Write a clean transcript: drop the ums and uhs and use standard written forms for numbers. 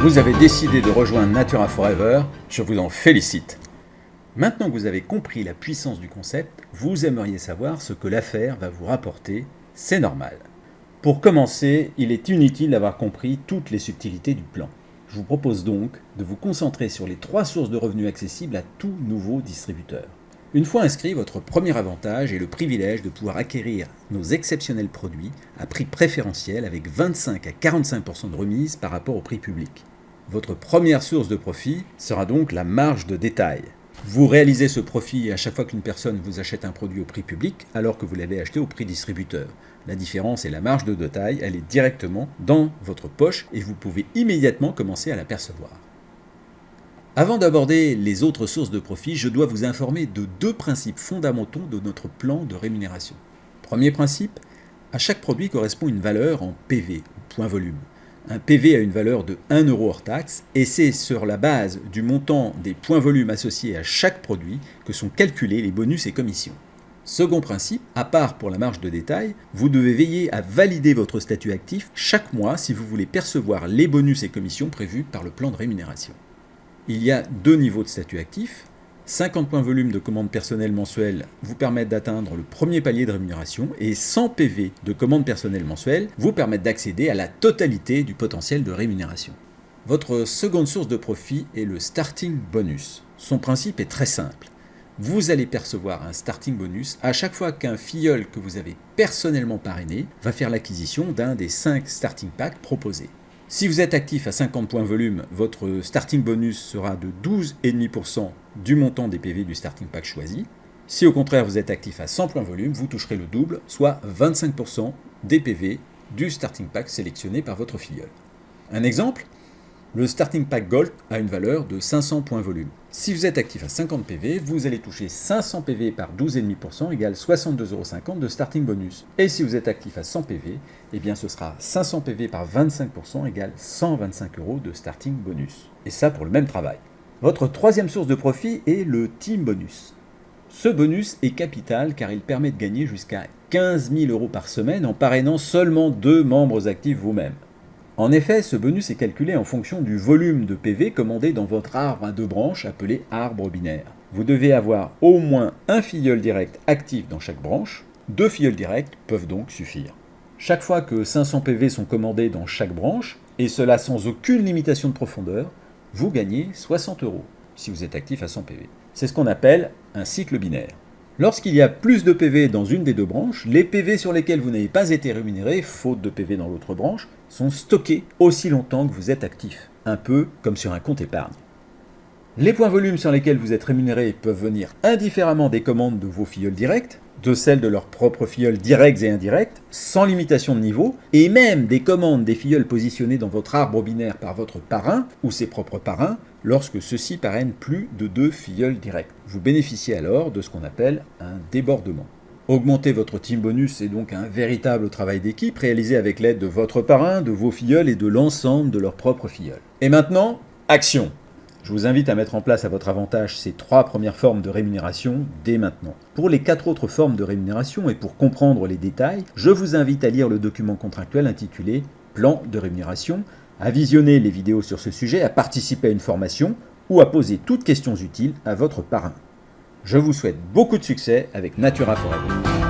Vous avez décidé de rejoindre Natura Forever, je vous en félicite. Maintenant que vous avez compris la puissance du concept, vous aimeriez savoir ce que l'affaire va vous rapporter, c'est normal. Pour commencer, il est inutile d'avoir compris toutes les subtilités du plan. Je vous propose donc de vous concentrer sur les 3 sources de revenus accessibles à tout nouveau distributeur. Une fois inscrit, votre premier avantage est le privilège de pouvoir acquérir nos exceptionnels produits à prix préférentiel avec 25 à 45% de remise par rapport au prix public. Votre première source de profit sera donc la marge de détail. Vous réalisez ce profit à chaque fois qu'une personne vous achète un produit au prix public alors que vous l'avez acheté au prix distributeur. La différence est la marge de détail, elle est directement dans votre poche et vous pouvez immédiatement commencer à la percevoir. Avant d'aborder les autres sources de profit, je dois vous informer de 2 principes fondamentaux de notre plan de rémunération. Premier principe, à chaque produit correspond une valeur en PV, point volume. Un PV a une valeur de 1 € hors taxe et c'est sur la base du montant des points volume associés à chaque produit que sont calculés les bonus et commissions. Second principe, à part pour la marge de détail, vous devez veiller à valider votre statut actif chaque mois si vous voulez percevoir les bonus et commissions prévus par le plan de rémunération. Il y a 2 niveaux de statut actif. 50 points volume de commande personnelle mensuelle vous permettent d'atteindre le premier palier de rémunération et 100 PV de commande personnelle mensuelle vous permettent d'accéder à la totalité du potentiel de rémunération. Votre seconde source de profit est le starting bonus. Son principe est très simple. Vous allez percevoir un starting bonus à chaque fois qu'un filleul que vous avez personnellement parrainé va faire l'acquisition d'un des 5 starting packs proposés. Si vous êtes actif à 50 points volume, votre starting bonus sera de 12,5% du montant des PV du starting pack choisi. Si au contraire vous êtes actif à 100 points volume, vous toucherez le double, soit 25% des PV du starting pack sélectionné par votre filleul. Un exemple, le starting pack Gold a une valeur de 500 points volume. Si vous êtes actif à 50 PV, vous allez toucher 500 PV par 12,5% égale 62,50 € de starting bonus. Et si vous êtes actif à 100 PV, eh bien ce sera 500 PV par 25% égale 125 € de starting bonus. Et ça pour le même travail. Votre troisième source de profit est le team bonus. Ce bonus est capital car il permet de gagner jusqu'à 15 000 € par semaine en parrainant seulement 2 membres actifs vous-même. En effet, ce bonus est calculé en fonction du volume de PV commandé dans votre arbre à 2 branches appelé arbre binaire. Vous devez avoir au moins un filleul direct actif dans chaque branche. 2 filleuls directs peuvent donc suffire. Chaque fois que 500 PV sont commandés dans chaque branche, et cela sans aucune limitation de profondeur, vous gagnez 60 € si vous êtes actif à 100 PV. C'est ce qu'on appelle un cycle binaire. Lorsqu'il y a plus de PV dans une des 2 branches, les PV sur lesquels vous n'avez pas été rémunéré, faute de PV dans l'autre branche, sont stockés aussi longtemps que vous êtes actif, un peu comme sur un compte épargne. Les points volume sur lesquels vous êtes rémunéré peuvent venir indifféremment des commandes de vos filleuls directs, de celles de leurs propres filleuls directs et indirects, sans limitation de niveau, et même des commandes des filleuls positionnés dans votre arbre binaire par votre parrain ou ses propres parrains, lorsque ceux-ci parrainent plus de 2 filleuls directs. Vous bénéficiez alors de ce qu'on appelle un débordement. Augmenter votre team bonus est donc un véritable travail d'équipe réalisé avec l'aide de votre parrain, de vos filleuls et de l'ensemble de leurs propres filleuls. Et maintenant, action! Je vous invite à mettre en place à votre avantage ces 3 premières formes de rémunération dès maintenant. Pour les 4 autres formes de rémunération et pour comprendre les détails, je vous invite à lire le document contractuel intitulé « Plan de rémunération », à visionner les vidéos sur ce sujet, à participer à une formation ou à poser toutes questions utiles à votre parrain. Je vous souhaite beaucoup de succès avec Natura Forever.